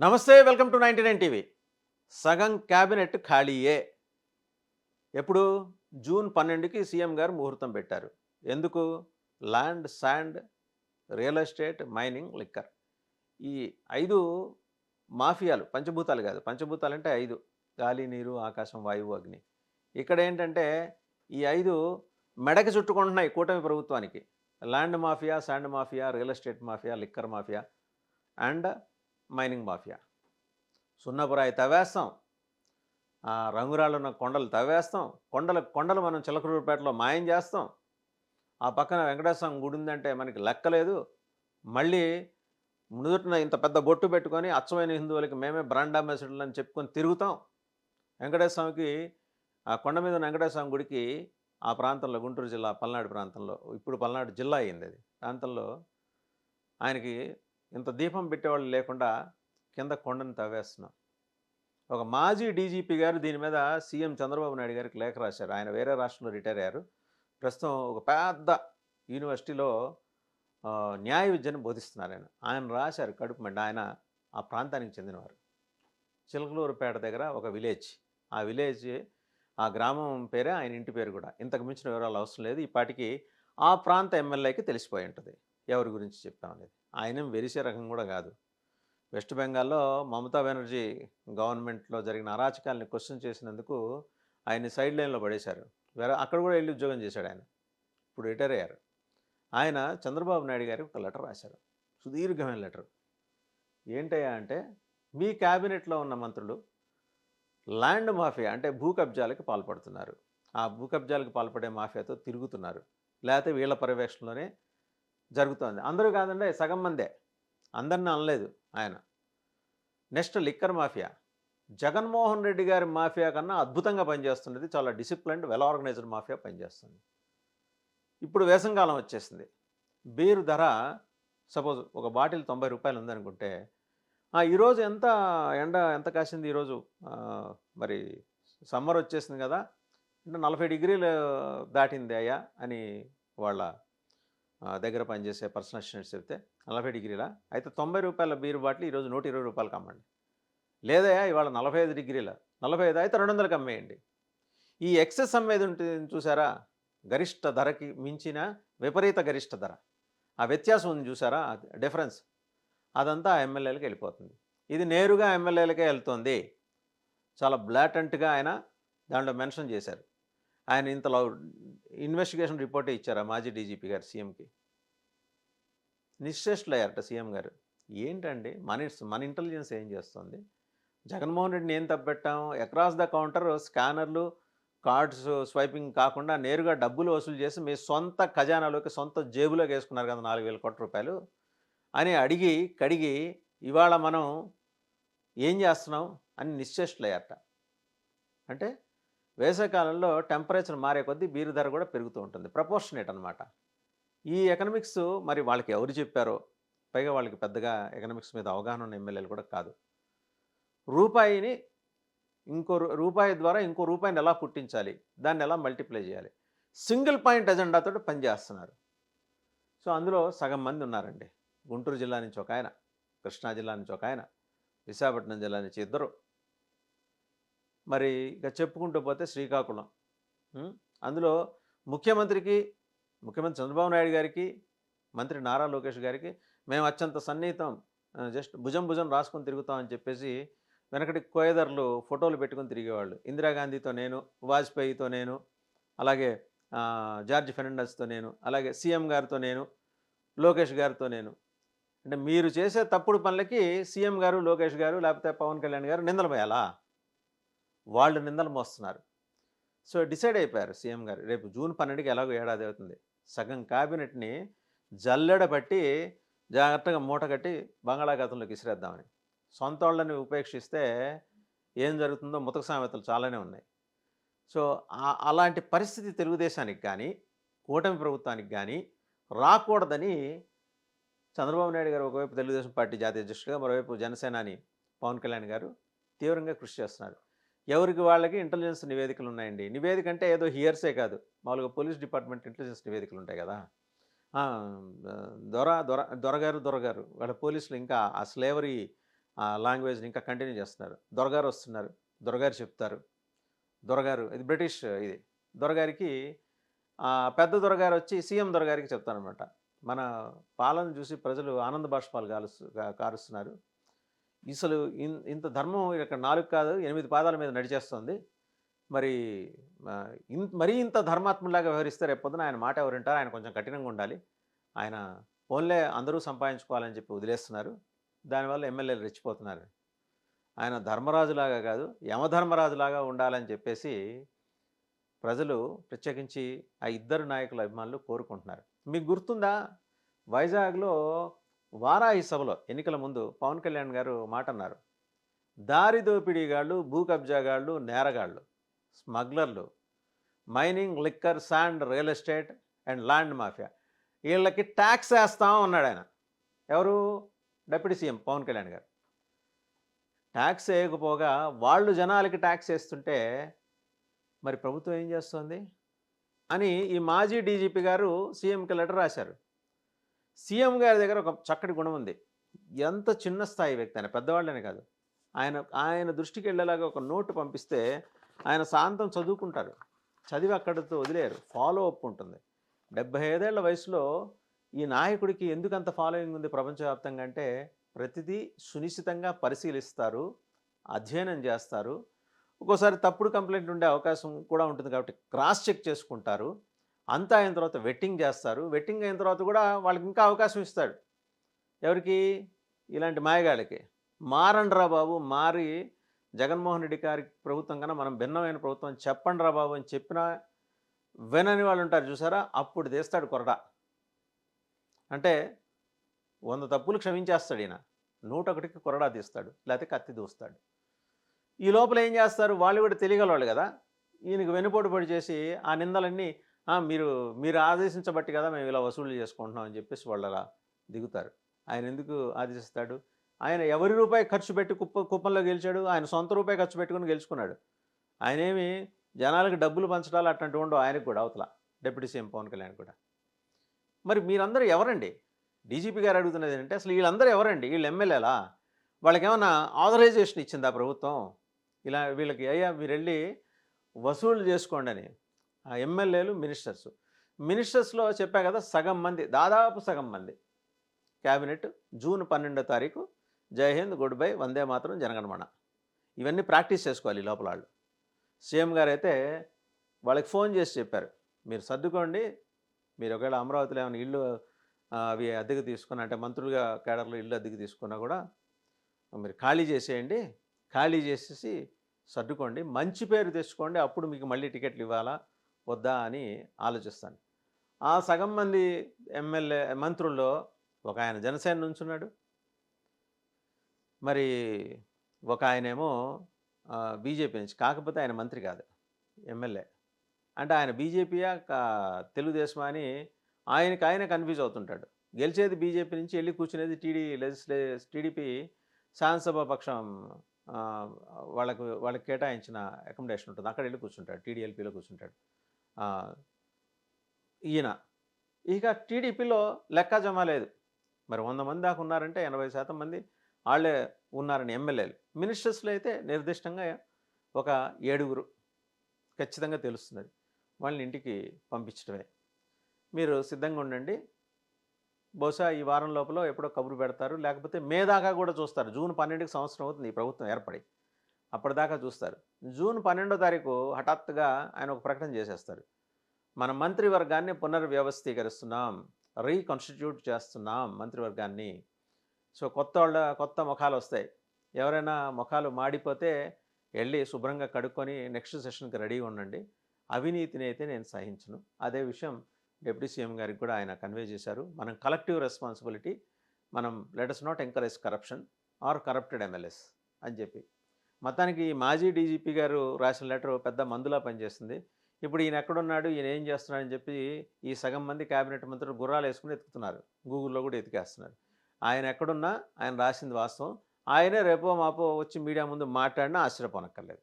నమస్తే welcome to 99 TV. సగం cabinet ఖాళీయే. ఎప్పుడు? జూన్ 12కి సీఎం గారు ముహూర్తం పెట్టారు. ఎందుకు? Land, sand, real estate, mining, liquor. ఈ 5 మాఫియాలు, పంచభూతాలు కాదు. పంచభూతాలంటే 5: గాలి, నీరు, ఆకాశం, వాయువు, అగ్ని. ఇక్కడేంటంటే ఈ 5 మెడకి చుట్టుకుంటున్నాయి కూటమి ప్రభుత్వానికి. Land mafia, sand mafia, real estate mafia, liquor mafia and mining mafia. సున్నపురాయి తవ్వేస్తాం. రంగురాళ్ళున్న కొండలు తవ్వేస్తాం. కొండలు మనం చిలకలూరిపేటలో మాయం చేస్తాం. ఆ పక్కన వెంకటేశ్వర స్వామి గుడి ఉందంటే మనకి లెక్కలేదు. మళ్ళీ నుదుటిన ఇంత పెద్ద బొట్టు పెట్టుకొని అచ్చమైన హిందువులకి మేమే బ్రాండ్ అంబాసిడర్లు అని చెప్పుకొని తిరుగుతాం. వెంకటేశ్వర స్వామికి ఆ కొండ మీద ఉన్న వెంకటేశ్వర స్వామి గుడికి ఆ ప్రాంతంలో, గుంటూరు జిల్లా పల్నాడు ప్రాంతంలో, ఇప్పుడు పల్నాడు జిల్లా అయింది అది, ప్రాంతంలో ఆయనకి ఇంత దీపం పెట్టేవాళ్ళు లేకుండా కింద కొండను తవ్వేస్తున్నాం. ఒక మాజీ డీజీపీ గారు దీని మీద సీఎం చంద్రబాబు నాయుడు గారికి లేఖ రాశారు. ఆయన వేరే రాష్ట్రంలో రిటైర్ అయ్యారు. ప్రస్తుతం ఒక పెద్ద యూనివర్సిటీలో న్యాయ విద్యను బోధిస్తున్నారు ఆయన. ఆయన రాశారు కడుపు మండి. ఆయన ఆ ప్రాంతానికి చెందినవారు. చిలకలూరుపేట దగ్గర ఒక విలేజ్. ఆ విలేజ్, ఆ గ్రామం పేరే ఆయన ఇంటి పేరు కూడా. ఇంతకు మించిన వివరాలు అవసరం లేదు. ఈ పాటికి ఆ ప్రాంత ఎమ్మెల్యేకి తెలిసిపోయి ఉంటుంది ఎవరి గురించి చెప్పామనేది. ఆయన వెరిసే రకం కూడా కాదు. వెస్ట్ బెంగాల్లో మమతా బెనర్జీ గవర్నమెంట్‌లో జరిగిన అరాచకాల్ని క్వెషన్ చేసినందుకు ఆయన్ని సైడ్ లైన్‌లో పడేశారు. అక్కడ కూడా ఎళ్లి ఉద్యోగం చేశాడాయన. ఇప్పుడు రిటైర్ అయ్యారు. ఆయన చంద్రబాబు నాయుడు గారికి ఒక లెటర్ రాశారు. సుదీర్ఘమైన లెటర్. ఏంటయ్యా అంటే, మీ క్యాబినెట్‌లో ఉన్న మంత్రులు ల్యాండ్ మాఫియా అంటే భూ కబ్జాలకు పాల్పడుతున్నారు. ఆ భూ కబ్జాలకు పాల్పడే మాఫియాతో తిరుగుతున్నారు. లేతే వీళ్ళ పర్యవేక్షణలోనే జరుగుతోంది. అందరూ కాదండి, సగం మందే. అందరిని అనలేదు ఆయన. Next liquor mafia. Jaganmohan Reddy గారి మాఫియా కన్నా అద్భుతంగా పనిచేస్తున్నది. చాలా డిసిప్లైన్డ్, వెల్ ఆర్గనైజ్డ్ మాఫియా పనిచేస్తుంది. ఇప్పుడు వేసంకాలం వచ్చేసింది. బీరు ధర సపోజ్ ఒక బాటిల్ రూ. 90 ఉందనుకుంటే, ఈరోజు ఎంత కాసింది ఈరోజు? మరి సమ్మర్ వచ్చేసింది కదా! అంటే 40 డిగ్రీలు దాటింది అయ్యా అని వాళ్ళ దగ్గర పనిచేసే పర్సనల్ అసిస్టెంట్స్ చెప్తే, 40 డిగ్రీలా? అయితే రూ. 90 బీర్ బాటిల్ ఈరోజు రూ. 120 అమ్మండి. లేదయ్యా ఇవాళ 45 డిగ్రీల. 45 అయితే 200కి అమ్మేయండి. ఈ ఎక్సెస్ అమ్మేది ఉంటుంది చూసారా? గరిష్ట ధరకి మించిన విపరీత గరిష్ట ధర. ఆ వ్యత్యాసం ఉంది చూసారా? డిఫరెన్స్. అదంతా ఎమ్మెల్యేలకి వెళ్ళిపోతుంది. ఇది నేరుగా ఎమ్మెల్యేలకే వెళ్తోంది. చాలా బ్లాటెంట్‌గా ఆయన దాంట్లో మెన్షన్ చేశారు. ఆయన ఇంతలో ఇన్వెస్టిగేషన్ రిపోర్టే ఇచ్చారు ఆ మాజీ డీజీపీ గారు సీఎంకి. నిశ్చేష్టులయ్యారట సీఎం గారు. ఏంటండి మన ఇంటెలిజెన్స్ ఏం చేస్తోంది? జగన్మోహన్ రెడ్డిని ఏం తప్పెట్టాం? అక్రాస్ ద కౌంటర్ స్కానర్లు, కార్డ్స్ స్వైపింగ్ కాకుండా నేరుగా డబ్బులు వసూలు చేసి మీ సొంత ఖజానాలోకి, సొంత జేబులోకి వేసుకున్నారు కదా 4,000 కోట్ల రూపాయలు అని అడిగి, కడిగి ఇవాళ మనం ఏం చేస్తున్నాం అని నిశ్చేష్టులయ్యారట. అంటే వేసవికాలంలో టెంపరేచర్ మారే కొద్దీ బీరు ధర కూడా పెరుగుతూ ఉంటుంది. ప్రపోర్షనేట్ అనమాట. ఈ ఎకనామిక్స్ మరి వాళ్ళకి ఎవరు చెప్పారో, పైగా వాళ్ళకి పెద్దగా ఎకనామిక్స్ మీద అవగాహన ఉన్న ఎమ్మెల్యేలు కూడా కాదు. రూపాయిని రూపాయి ద్వారా ఇంకో రూపాయిని ఎలా పుట్టించాలి, దాన్ని ఎలా మల్టిప్లై చేయాలి, సింగిల్ పాయింట్ ఎజెండాతోటి పనిచేస్తున్నారు. సో అందులో సగం మంది ఉన్నారండి. గుంటూరు జిల్లా నుంచి ఒక ఆయన, కృష్ణా జిల్లా నుంచి ఒక ఆయన, విశాఖపట్నం జిల్లా నుంచి ఇద్దరు, మరి ఇక చెప్పుకుంటూ పోతే శ్రీకాకుళం. అందులో ముఖ్యమంత్రి చంద్రబాబు నాయుడు గారికి, మంత్రి నారా లోకేష్ గారికి మేము అత్యంత సన్నిహితం, జస్ట్ భుజం రాసుకొని తిరుగుతామని చెప్పేసి వెనకటి కోయదర్లు ఫోటోలు పెట్టుకొని తిరిగేవాళ్ళు. ఇందిరాగాంధీతో నేను, వాజ్పేయితో నేను, అలాగే జార్జ్ ఫెర్నాండెస్తో నేను, అలాగే సీఎం గారితో నేను, లోకేష్ గారితో నేను. అంటే మీరు చేసే తప్పుడు పనులకి సీఎం గారు, లోకేష్ గారు, లేకపోతే పవన్ కళ్యాణ్ గారు నిందలు మోయాలా? వాళ్ళు నిందలు మోస్తున్నారు. సో డిసైడ్ అయిపోయారు సీఎం గారు, రేపు జూన్ 12కి ఎలాగో ఏడాది అవుతుంది, సగం క్యాబినెట్ని జల్లెడ పట్టి జాగ్రత్తగా మూటగట్టి బంగాళాఖాతంలోకి విసిరేద్దామని. సొంత వాళ్ళని ఉపేక్షిస్తే ఏం జరుగుతుందో ముతక సామెతలు చాలానే ఉన్నాయి. సో అలాంటి పరిస్థితి తెలుగుదేశానికి కానీ, కూటమి ప్రభుత్వానికి కానీ రాకూడదని చంద్రబాబు నాయుడు గారు ఒకవైపు తెలుగుదేశం పార్టీ జాతీయ అధ్యక్షుడిగా, మరోవైపు జనసేనాని పవన్ కళ్యాణ్ గారు తీవ్రంగా కృషి చేస్తున్నారు. ఎవరికి వాళ్ళకి ఇంటెలిజెన్స్ నివేదికలు ఉన్నాయండి. నివేదిక అంటే ఏదో హియర్సే కాదు, మామూలుగా పోలీస్ డిపార్ట్మెంట్ ఇంటెలిజెన్స్ నివేదికలు ఉంటాయి కదా. దొరగారు వాళ్ళ పోలీసులు ఇంకా ఆ స్లేవరీ ఆ లాంగ్వేజ్ని ఇంకా కంటిన్యూ చేస్తున్నారు. దొరగారు వస్తున్నారు, దొరగారు చెప్తారు. దొరగారు ఇది బ్రిటిష్ ఇది. దొరగారికి పెద్ద దొరగారు వచ్చి సీఎం దొరగారికి చెప్తారనమాట. మన పాలన చూసి ప్రజలు ఆనంద బాష్పాలు కారుస్తున్నారు. అసలు ఇంత ధర్మం ఇక్కడ 4 కాదు 8 పాదాల మీద నడిచేస్తుంది. మరి మరీ ఇంత ధర్మాత్ములాగా వ్యవహరిస్తే రేపొద్దున ఆయన మాట ఎవరు వింటారు? ఆయన కొంచెం కఠినంగా ఉండాలి. ఆయన పోన్లే అందరూ సంపాదించుకోవాలని చెప్పి వదిలేస్తున్నారు. దానివల్ల ఎమ్మెల్యేలు రెచ్చిపోతున్నారు. ఆయన ధర్మరాజులాగా కాదు, యమధర్మరాజులాగా ఉండాలని చెప్పేసి ప్రజలు ప్రత్యేకించి ఆ ఇద్దరు నాయకుల అభిమానులు కోరుకుంటున్నారు. మీకు గుర్తుందా? వైజాగ్‌లో వారాహి సభలో ఎన్నికల ముందు పవన్ కళ్యాణ్ గారు మాట అన్నారు. దారి దోపిడీగాళ్ళు, భూ కబ్జాగాళ్ళు, నేరగాళ్ళు, స్మగ్లర్లు, mining, liquor, sand, real estate and land mafia వీళ్ళకి ట్యాక్స్ వేస్తాం అన్నాడు ఆయన. ఎవరు? డిప్యూటీ సీఎం పవన్ కళ్యాణ్ గారు. ట్యాక్స్ వేయకపోగా వాళ్ళు జనాలకి ట్యాక్స్ వేస్తుంటే మరి ప్రభుత్వం ఏం చేస్తుంది అని ఈ మాజీ డీజీపీ గారు సీఎంకి లెటర్ రాశారు. సీఎం గారి దగ్గర ఒక చక్కటి గుణం ఉంది. ఎంత చిన్న స్థాయి వ్యక్తి ఆయన, పెద్దవాళ్ళనే కాదు, ఆయన దృష్టికి వెళ్ళేలాగా ఒక నోటు పంపిస్తే ఆయన శాంతం చదువుకుంటారు. చదివి అక్కడితో వదిలేరు. ఫాలో అప్ ఉంటుంది. 75 ఏళ్ల వయసులో ఈ నాయకుడికి ఎందుకంత ఫాలోయింగ్ ఉంది ప్రపంచవ్యాప్తంగా అంటే ప్రతిదీ సునిశ్చితంగా పరిశీలిస్తారు, అధ్యయనం చేస్తారు. ఒక్కోసారి తప్పుడు కంప్లైంట్ ఉండే అవకాశం కూడా ఉంటుంది కాబట్టి క్రాస్ చెక్ చేసుకుంటారు. అంతా అయిన తర్వాత వెట్టింగ్ చేస్తారు. వెట్టింగ్ అయిన తర్వాత కూడా వాళ్ళకి ఇంకా అవకాశం ఇస్తాడు. ఎవరికి? ఇలాంటి మాయగాళ్ళకి. మారండ్రా బాబు, మారి జగన్మోహన్ రెడ్డి గారి ప్రభుత్వం కన్నా మనం భిన్నమైన ప్రభుత్వం చెప్పండిరా బాబు అని చెప్పినా వినని వాళ్ళు ఉంటారు చూసారా? అప్పుడు తీస్తాడు కొరడా. అంటే 100 తప్పులు క్షమించేస్తాడు ఈయన. 101కి కొరడా తీస్తాడు, లేకపోతే కత్తి దూస్తాడు. ఈ లోపల ఏం చేస్తారు? వాళ్ళు కూడా తెలియగలవాళ్ళు కదా. ఈయనకు వెనుపోటు పడి చేసి ఆ నిందలన్నీ మీరు ఆదేశించబట్టి కదా మేము ఇలా వసూలు చేసుకుంటున్నాం అని చెప్పేసి వాళ్ళు అలా దిగుతారు. ఆయన ఎందుకు ఆదేశిస్తాడు? ఆయన ఎవరి రూపాయి ఖర్చు పెట్టి కుప్పంలో గెలిచాడు? ఆయన సొంత రూపాయి ఖర్చు పెట్టుకుని గెలుచుకున్నాడు. ఆయనేమి జనాలకు డబ్బులు పంచడాలు అట్లాంటివి ఉండవు ఆయనకు కూడా, అవతల డిప్యూటీ సీఎం పవన్ కళ్యాణ్ కూడా. మరి మీరందరూ ఎవరండి? డీజీపీ గారు అడుగుతున్నది ఏంటంటే అసలు వీళ్ళందరూ ఎవరండి? వీళ్ళు ఎమ్మెల్యేలా? వాళ్ళకి ఏమన్నా ఆథరైజేషన్ ఇచ్చిందా ప్రభుత్వం? ఇలా వీళ్ళకి అయ్యా మీరు వెళ్ళి వసూలు చేసుకోండి అని. ఆ ఎమ్మెల్యేలు, మినిస్టర్స్లో చెప్పా కదా, సగం మంది, దాదాపు సగం మంది క్యాబినెట్ జూన్ 12వ తారీఖు జై హింద్, గుడ్ బై, వందే మాతరం, జనగణమన ఇవన్నీ ప్రాక్టీస్ చేసుకోవాలి ఈ లోపల వాళ్ళు. సీఎం గారు అయితే వాళ్ళకి ఫోన్ చేసి చెప్పారు, మీరు సర్దుకోండి, మీరు ఒకవేళ అమరావతిలో ఏమైనా ఇల్లు అవి అద్దెకు తీసుకున్నా అంటే మంత్రులుగా కేడర్లో ఇల్లు అద్దెకు తీసుకున్నా కూడా మీరు ఖాళీ చేసేయండి, ఖాళీ చేసేసి సర్దుకోండి, మంచి పేరు తెచ్చుకోండి, అప్పుడు మీకు మళ్ళీ టికెట్లు ఇవ్వాలా వద్దా అని ఆలోచిస్తాను. ఆ సగం మంది మంత్రుల్లో ఒక ఆయన జనసేన నుంచున్నాడు, మరి ఒక ఆయనేమో బీజేపీ నుంచి, కాకపోతే ఆయన మంత్రి కాదు, ఎమ్మెల్యే. అంటే ఆయన బీజేపీయా తెలుగుదేశమా అని ఆయన కన్ఫ్యూజ్ అవుతుంటాడు. గెలిచేది బీజేపీ నుంచి, వెళ్ళి కూర్చునేది టీడీపీ శాసనసభ పక్షం వాళ్ళకి కేటాయించిన అకామిడేషన్ ఉంటుంది, అక్కడ వెళ్ళి కూర్చుంటాడు, టీడీఎల్పీలో కూర్చుంటాడు ఈయన. ఇక టీడీపీలో లెక్క జమ లేదు. మరి 100 మంది దాకా ఉన్నారంటే 80% మంది వాళ్ళే ఉన్నారని ఎమ్మెల్యేలు. మినిస్టర్స్లో అయితే నిర్దిష్టంగా ఒక 7 ఖచ్చితంగా తెలుస్తున్నది. వాళ్ళని ఇంటికి పంపించడమే. మీరు సిద్ధంగా ఉండండి, బహుశా ఈ వారం లోపల ఎప్పుడో కబురు పెడతారు, లేకపోతే మే దాకా కూడా చూస్తారు. జూన్ 12కి సంవత్సరం అవుతుంది ఈ ప్రభుత్వం ఏర్పడి, అప్పటిదాకా చూస్తారు. జూన్ 12వ తారీఖు హఠాత్తుగా ఆయన ఒక ప్రకటన చేసేస్తారు, మన మంత్రివర్గాన్ని పునర్వ్యవస్థీకరిస్తున్నాం, రీకాన్స్టిట్యూట్ చేస్తున్నాం మంత్రివర్గాన్ని. సో కొత్త ముఖాలు వస్తాయి. ఎవరైనా ముఖాలు మాడిపోతే వెళ్ళి శుభ్రంగా కడుక్కొని నెక్స్ట్ సెషన్కి రెడీగా ఉండండి. అవినీతిని అయితే నేను సహించను. అదే విషయం డిప్యూటీ సీఎం గారికి కూడా ఆయన కన్వే చేశారు. మనం కలెక్టివ్ రెస్పాన్సిబిలిటీ, మనం let us not encourage corruption or corrupted MLAs అని చెప్పి. మొత్తానికి మాజీ డీజీపీ గారు రాసిన లెటర్ పెద్ద మందులా పనిచేస్తుంది. ఇప్పుడు ఈయన ఎక్కడున్నాడు, ఈయన ఏం చేస్తున్నాడని చెప్పి ఈ సగం మంది క్యాబినెట్ మంత్రులు గుర్రాలు వేసుకుని ఎత్తుకుతున్నారు, గూగుల్లో కూడా ఎతికేస్తున్నారు. ఆయన ఎక్కడున్నా ఆయన రాసింది వాస్తవం. ఆయనే రేపో మాపో వచ్చి మీడియా ముందు మాట్లాడినా ఆశ్చర్యపోనక్కర్లేదు.